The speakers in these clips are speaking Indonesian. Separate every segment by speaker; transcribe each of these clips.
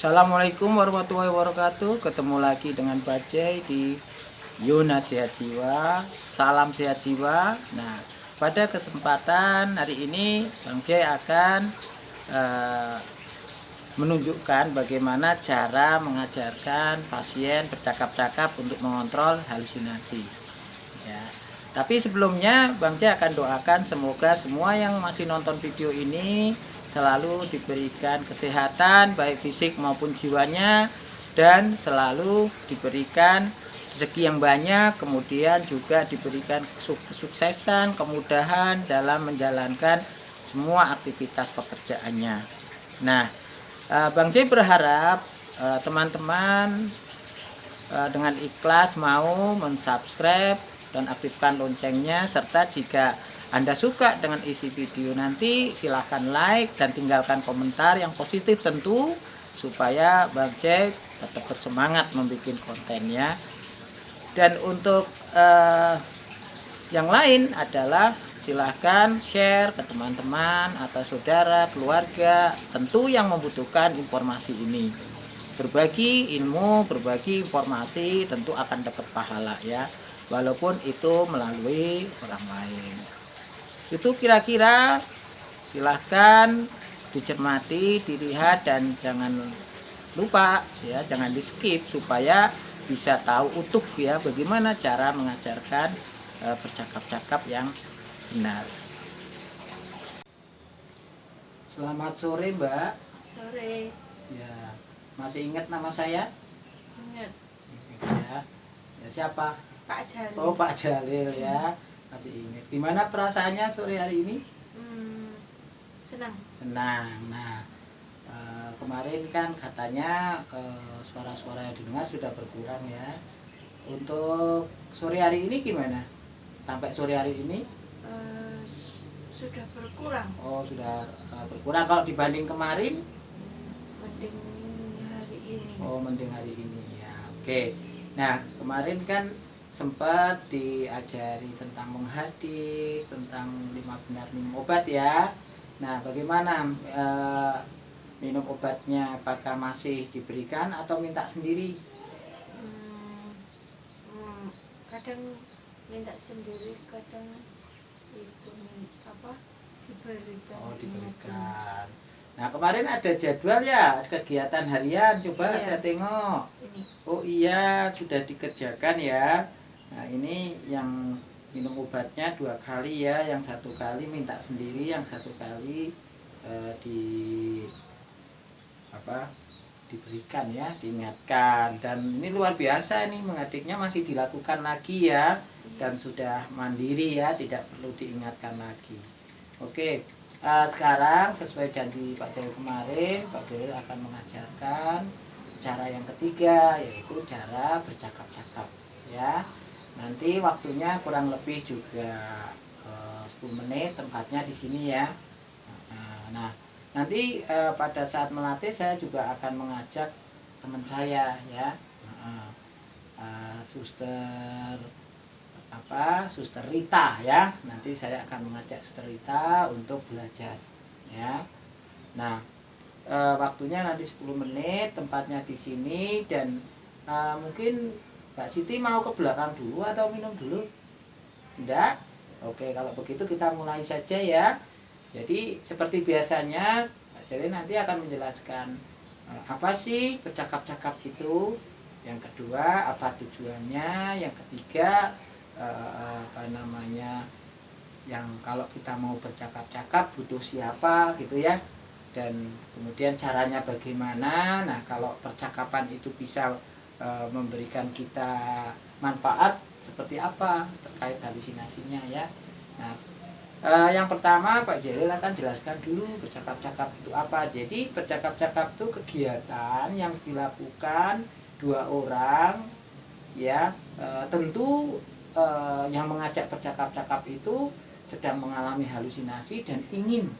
Speaker 1: Assalamualaikum warahmatullahi wabarakatuh. Ketemu lagi dengan Bajai di Yona Sehat Jiwa. Salam sehat jiwa. Nah, pada kesempatan hari ini Bang Jai akan eh, menunjukkan bagaimana cara mengajarkan pasien bercakap-cakap untuk mengontrol halusinasi. Ya. Tapi sebelumnya Bang Jai akan doakan semoga semua yang masih nonton video ini selalu diberikan kesehatan baik fisik maupun jiwanya, dan selalu diberikan rezeki yang banyak, kemudian juga diberikan kesuksesan, kemudahan dalam menjalankan semua aktivitas pekerjaannya. Nah, Bang Jai berharap teman-teman dengan ikhlas mau mensubscribe dan aktifkan loncengnya, serta jika Anda suka dengan isi video nanti silahkan like dan tinggalkan komentar yang positif tentu, supaya Bang Jai tetap bersemangat membuat kontennya. Dan untuk yang lain adalah silahkan share ke teman-teman atau saudara, keluarga tentu yang membutuhkan informasi ini. Berbagi ilmu, berbagi informasi tentu akan dapat pahala ya, walaupun itu melalui orang lain. Itu kira-kira, silahkan dicermati, dilihat, dan jangan lupa ya, jangan di skip supaya bisa tahu utuh ya bagaimana cara mengajarkan bercakap-cakap yang benar. Selamat sore Mbak.
Speaker 2: Sore.
Speaker 1: Ya, masih ingat nama saya?
Speaker 2: Ingat.
Speaker 1: Ya, ya siapa?
Speaker 2: Pak Jalil.
Speaker 1: Oh, Pak Jalil ya, masih ingat. Gimana perasaannya sore hari ini?
Speaker 2: Senang.
Speaker 1: Senang. Nah, kemarin kan katanya suara-suara yang didengar sudah berkurang ya. Untuk sore hari ini gimana? Sampai sore hari ini?
Speaker 2: Sudah berkurang.
Speaker 1: Oh, sudah berkurang. Kalau dibanding kemarin?
Speaker 2: Mending hari ini.
Speaker 1: Oh, mending hari ini ya. Oke. Nah, kemarin kan sempat diajari tentang menghadi, tentang 5 benar minum obat ya. Nah, bagaimana minum obatnya? Apakah masih diberikan atau minta sendiri?
Speaker 2: Kadang minta sendiri, kadang itu diberikan.
Speaker 1: Oh, diberikan. Nah, kemarin ada jadwal ya, kegiatan harian. Coba
Speaker 2: Iya.
Speaker 1: saya tengok.
Speaker 2: Ini.
Speaker 1: Oh iya, sudah dikerjakan ya. Nah, ini yang minum obatnya 2 kali ya. Yang 1 kali minta sendiri, yang 1 kali diberikan ya, diingatkan. Dan ini luar biasa nih, mengadiknya masih dilakukan lagi ya, dan sudah mandiri ya, tidak perlu diingatkan lagi. Oke. Sekarang sesuai janji Pak Jalil kemarin, Pak Jalil akan mengajarkan cara yang ketiga, yaitu cara bercakap-cakap ya. Nanti waktunya kurang lebih juga 10 menit, tempatnya di sini ya. Nah, nanti pada saat melatih saya juga akan mengajak teman saya ya, Suster Rita ya. Nanti saya akan mengajak Suster Rita untuk belajar ya. Nah, waktunya nanti 10 menit, tempatnya di sini, dan mungkin Mbak Siti mau ke belakang dulu atau minum dulu? Enggak? Oke, kalau begitu kita mulai saja ya. Jadi seperti biasanya Pak Jalil nanti akan menjelaskan apa sih bercakap-cakap itu, yang kedua apa tujuannya, yang ketiga yang kalau kita mau bercakap-cakap butuh siapa gitu ya, dan kemudian caranya bagaimana. Nah, kalau percakapan itu bisa memberikan kita manfaat seperti apa terkait halusinasinya ya. Nah, yang pertama Pak Jalil akan jelaskan dulu bercakap-cakap itu apa. Jadi bercakap-cakap itu kegiatan yang dilakukan 2 orang ya. Tentu yang mengajak bercakap-cakap itu sedang mengalami halusinasi dan ingin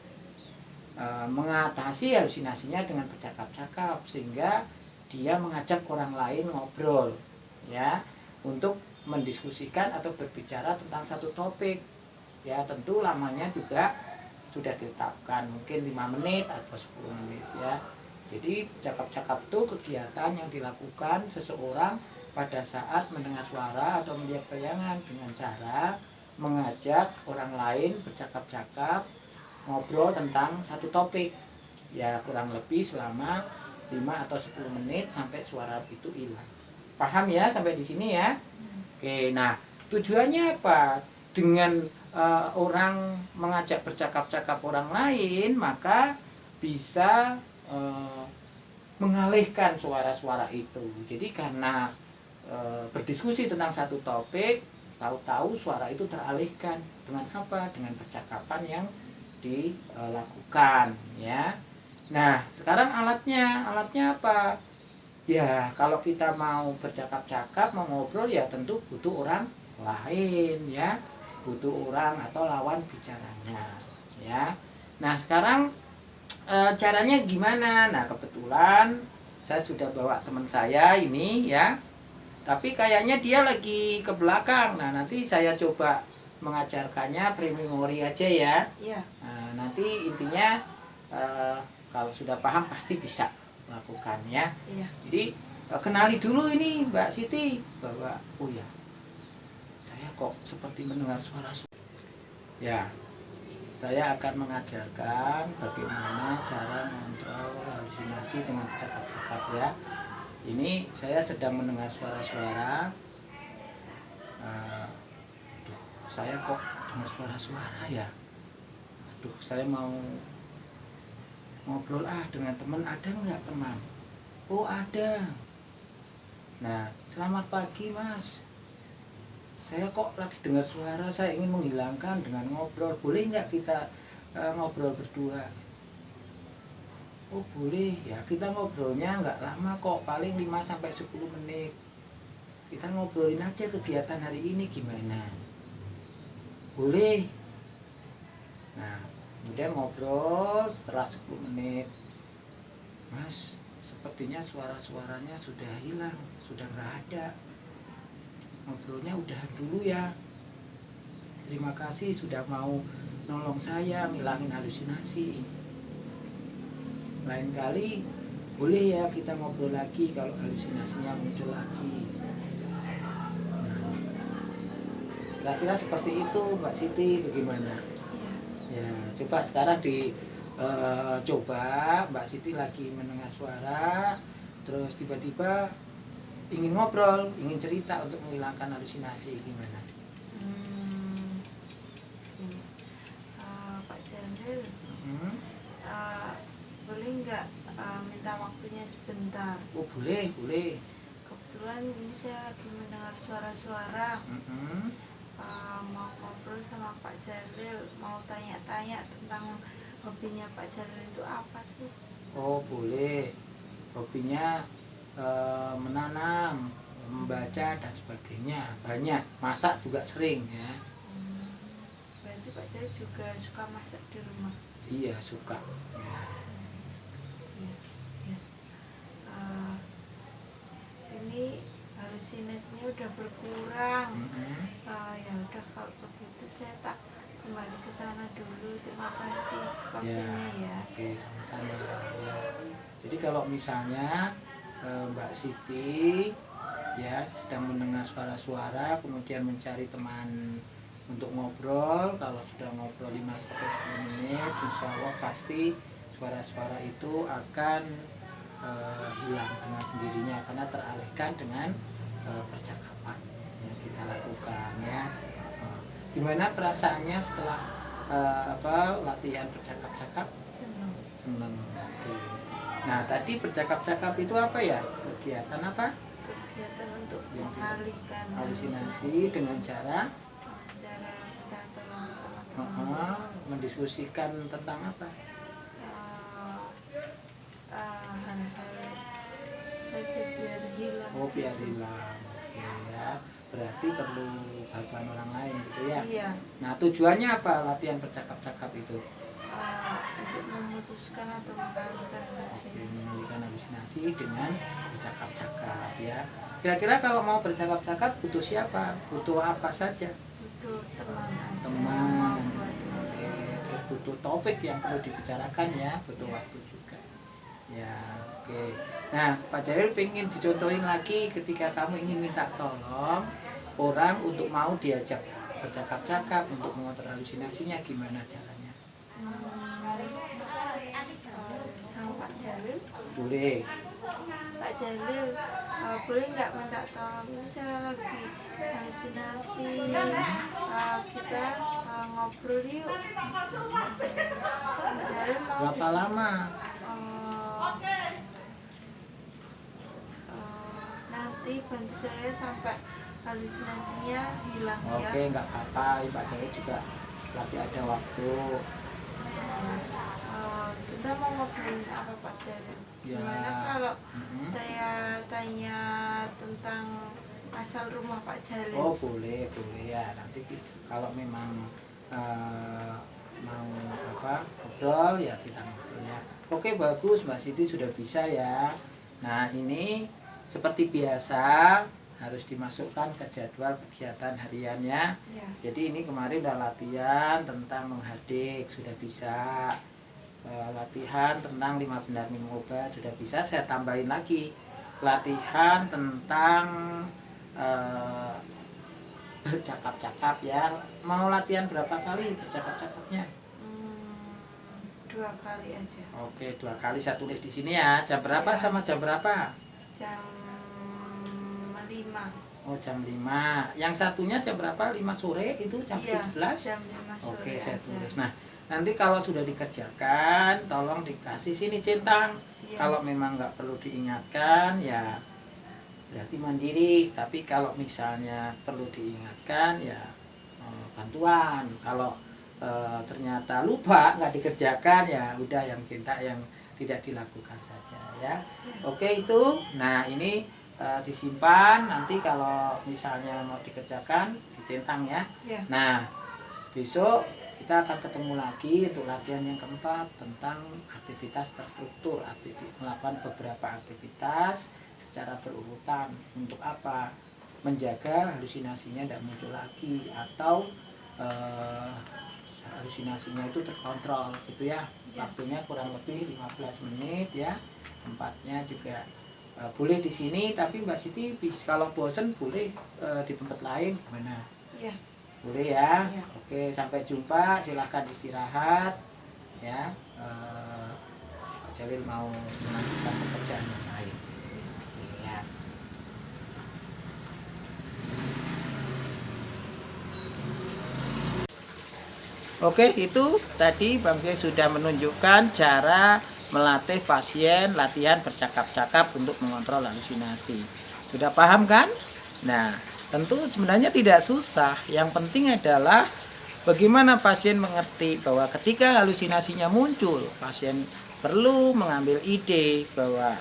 Speaker 1: mengatasi halusinasinya dengan bercakap-cakap, sehingga dia mengajak orang lain ngobrol ya, untuk mendiskusikan atau berbicara tentang satu topik ya. Tentu lamanya juga sudah ditetapkan, mungkin 5 menit atau 10 menit ya. Jadi cakap-cakap itu kegiatan yang dilakukan seseorang pada saat mendengar suara atau melihat bayangan dengan cara mengajak orang lain bercakap-cakap, ngobrol tentang satu topik. Ya kurang lebih selama 5 atau 10 menit sampai suara itu hilang. Paham ya sampai di sini ya? Oke, nah tujuannya apa? Dengan orang mengajak bercakap-cakap orang lain, maka bisa mengalihkan suara-suara itu. Jadi karena berdiskusi tentang satu topik, tahu-tahu suara itu teralihkan dengan apa? Dengan percakapan yang dilakukan, ya. Nah, sekarang alatnya apa? Ya, kalau kita mau bercakap-cakap, mau ngobrol ya tentu butuh orang lain, ya. Butuh orang atau lawan bicaranya, ya. Nah, sekarang caranya gimana? Nah, kebetulan saya sudah bawa teman saya ini, ya. Tapi kayaknya dia lagi ke belakang. Nah, nanti saya coba mengajarkannya pre-memori aja ya.
Speaker 2: Iya.
Speaker 1: Nah, nanti intinya kalau sudah paham pasti bisa melakukannya.
Speaker 2: Iya.
Speaker 1: Jadi kenali dulu ini Mbak Siti bahwa oh ya, saya kok seperti mendengar suara-suara. Ya, saya akan mengajarkan bagaimana cara mengontrol halusinasi dengan cakap-cakap ya. Ini saya sedang mendengar suara-suara. Aduh, saya kok dengar suara-suara ya. Aduh, saya mau ngobrol dengan teman, ada nggak teman? Oh ada. Nah, selamat pagi mas. Saya kok lagi dengar suara, saya ingin menghilangkan dengan ngobrol. Boleh nggak kita ngobrol berdua? Oh boleh ya, kita ngobrolnya nggak lama kok, paling 5-10 menit. Kita ngobrolin aja kegiatan hari ini gimana. Boleh. Nah, kemudian ngobrol setelah 10 menit. Mas, sepertinya suara-suaranya sudah hilang, sudah nggak ada. Ngobrolnya udahan dulu ya. Terima kasih sudah mau nolong saya ngilangin halusinasi. Lain kali boleh ya kita ngobrol lagi kalau halusinasinya muncul lagi. Nah, kira-kira seperti itu Mbak Siti, bagaimana?
Speaker 2: Iya.
Speaker 1: Ya, coba sekarang coba Mbak Siti lagi mendengar suara, terus tiba-tiba ingin ngobrol, ingin cerita untuk menghilangkan halusinasi, gimana?
Speaker 2: Ini. Pak Jandil,
Speaker 1: Hmm?
Speaker 2: boleh nggak minta waktunya sebentar?
Speaker 1: Oh boleh, boleh.
Speaker 2: Kebetulan ini saya lagi mendengar suara-suara.
Speaker 1: Hmm.
Speaker 2: Mau ngobrol sama Pak Jalil, mau tanya-tanya tentang hobinya Pak Jalil itu apa sih?
Speaker 1: Oh boleh. Hobinya menanam, membaca dan sebagainya. Banyak, masak juga sering ya.
Speaker 2: Berarti Pak Jalil juga suka masak di rumah?
Speaker 1: Iya suka.
Speaker 2: Ya, ya. Ini halusinasinya udah berkurang. Ya udah, kalau begitu saya tak kembali ke sana dulu. Terima kasih waktunya ya.
Speaker 1: Oke, sama-sama ya. Jadi kalau misalnya Mbak Siti ya sedang mendengar suara-suara, kemudian mencari teman untuk ngobrol, kalau sudah ngobrol 5-10 menit, insya Allah pasti suara-suara itu akan hilang dengan sendirinya karena teralihkan dengan percakapan yang kita lakukan ya. Gimana perasaannya setelah latihan bercakap-cakap?
Speaker 2: Senang.
Speaker 1: Senang. Oke. Nah tadi bercakap-cakap itu apa ya? Kegiatan apa?
Speaker 2: Kegiatan untuk
Speaker 1: Yang
Speaker 2: mengalihkan
Speaker 1: halusinasi dengan cara
Speaker 2: kita tolong sama teman.
Speaker 1: mendiskusikan tentang apa?
Speaker 2: Hal-hal saja biar hilang.
Speaker 1: Oh biar hilang. Oke ya. Berarti perlu bantuan orang lain gitu ya.
Speaker 2: Iya.
Speaker 1: Nah tujuannya apa latihan bercakap-cakap itu?
Speaker 2: Untuk memutuskan atau mengalihkan
Speaker 1: Oke, mengalihkan halusinasi dengan bercakap-cakap ya. Kira-kira kalau mau bercakap-cakap butuh siapa? Butuh apa saja?
Speaker 2: Butuh teman aja.
Speaker 1: Teman.
Speaker 2: Mau buat
Speaker 1: Oke, terus butuh topik yang perlu dibicarakan ya, butuh waktu juga. Ya, oke. Nah, Pak Jalil pengen dicontohin lagi ketika kamu ingin minta tolong orang untuk mau diajak bercakap-cakap untuk mengontrol halusinasinya, gimana caranya?
Speaker 2: Sama Pak Jalil.
Speaker 1: Boleh.
Speaker 2: Pak Jalil, boleh nggak minta tolong, ini saya lagi halusinasi, kita ngobrol yuk. Pak Jalil mau
Speaker 1: Berapa lama?
Speaker 2: nanti bantu saya sampai halusinasinya hilang ya.
Speaker 1: Oke, nggak apa-apa. Pak Jalil juga lagi ada waktu.
Speaker 2: Kita mau ngobrolin apa Pak Jalil?
Speaker 1: Ya.
Speaker 2: Gimana kalau saya tanya tentang asal rumah Pak Jalil?
Speaker 1: Oh, boleh ya. Nanti kalau memang mau ngobrol ya kita ngobrolnya. Oke, bagus, Mbak Siti sudah bisa ya. Nah, ini seperti biasa harus dimasukkan ke jadwal kegiatan hariannya.
Speaker 2: Ya.
Speaker 1: Jadi ini kemarin udah latihan tentang menghadik, sudah bisa. Latihan tentang 5 benar minum obat sudah bisa. Saya tambahin lagi latihan tentang bercakap-cakap ya. Mau latihan berapa kali bercakap-cakapnya?
Speaker 2: 2 kali aja.
Speaker 1: Oke, 2 kali. Saya tulis di sini ya. Jam berapa
Speaker 2: Ya.
Speaker 1: sama jam berapa?
Speaker 2: Jam 5.
Speaker 1: Oh, jam 5. Yang satunya jam berapa? 5 sore itu jam
Speaker 2: Iya,
Speaker 1: 17?
Speaker 2: jam 5 sore.
Speaker 1: Oke, saya
Speaker 2: aja.
Speaker 1: tulis. Nah, nanti kalau sudah dikerjakan, tolong dikasih sini centang.
Speaker 2: Iya.
Speaker 1: Kalau memang nggak perlu diingatkan, ya berarti mandiri. Tapi kalau misalnya perlu diingatkan, ya bantuan. Kalau ternyata lupa nggak dikerjakan, ya udah yang cinta yang tidak dilakukan saja ya. Oke itu. Nah ini disimpan, nanti kalau misalnya mau dikerjakan dicentang ya.
Speaker 2: Ya.
Speaker 1: Nah besok kita akan ketemu lagi untuk latihan yang keempat tentang aktivitas terstruktur, melakukan beberapa aktivitas secara berurutan. Untuk apa? Menjaga halusinasinya tidak muncul lagi, atau halusinasinya itu terkontrol gitu ya. Waktunya kurang lebih 15 menit ya. Tempatnya juga boleh di sini, tapi Mbak Siti kalau bosen boleh di tempat lain, gimana?
Speaker 2: Ya.
Speaker 1: Boleh ya?
Speaker 2: Ya.
Speaker 1: Oke, sampai jumpa. Silahkan istirahat ya. Pak Jalil mau melanjutkan pekerjaan yang lain ya. Oke, itu tadi Bang Jai sudah menunjukkan cara melatih pasien latihan bercakap-cakap untuk mengontrol halusinasi. Sudah paham kan? Nah, tentu sebenarnya tidak susah. Yang penting adalah bagaimana pasien mengerti bahwa ketika halusinasinya muncul, pasien perlu mengambil ide bahwa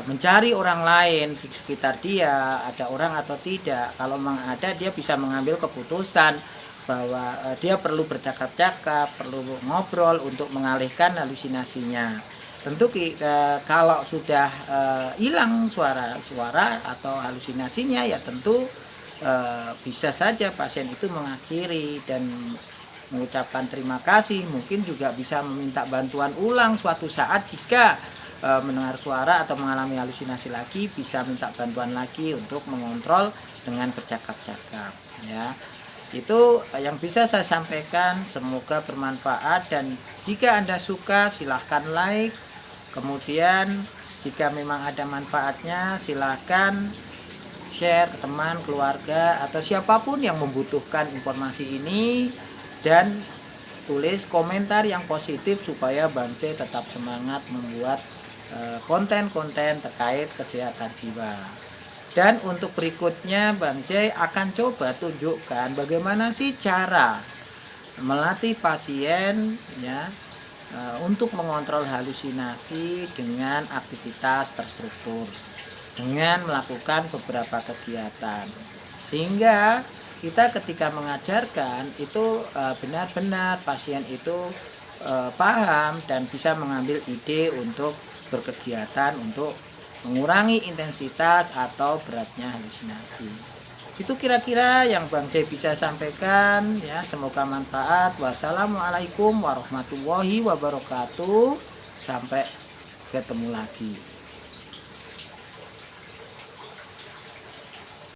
Speaker 1: mencari orang lain di sekitar dia, ada orang atau tidak. Kalau memang ada, dia bisa mengambil keputusan bahwa dia perlu bercakap-cakap, perlu ngobrol untuk mengalihkan halusinasinya. Tentu kalau sudah hilang suara atau halusinasinya, ya tentu bisa saja pasien itu mengakhiri dan mengucapkan terima kasih. Mungkin juga bisa meminta bantuan ulang suatu saat jika mendengar suara atau mengalami halusinasi lagi, bisa minta bantuan lagi untuk mengontrol dengan bercakap-cakap ya. Itu yang bisa saya sampaikan, semoga bermanfaat, dan jika Anda suka silahkan like, kemudian jika memang ada manfaatnya silahkan share ke teman, keluarga, atau siapapun yang membutuhkan informasi ini, dan tulis komentar yang positif supaya Bang C tetap semangat membuat konten-konten terkait kesehatan jiwa. Dan untuk berikutnya Bang J akan coba tunjukkan bagaimana sih cara melatih pasien ya untuk mengontrol halusinasi dengan aktivitas terstruktur, dengan melakukan beberapa kegiatan, sehingga kita ketika mengajarkan itu benar-benar pasien itu paham dan bisa mengambil ide untuk berkegiatan untuk mengurangi intensitas atau beratnya halusinasi. Itu kira-kira yang Bang J bisa sampaikan ya, semoga manfaat. Wassalamualaikum warahmatullahi wabarakatuh. Sampai ketemu lagi.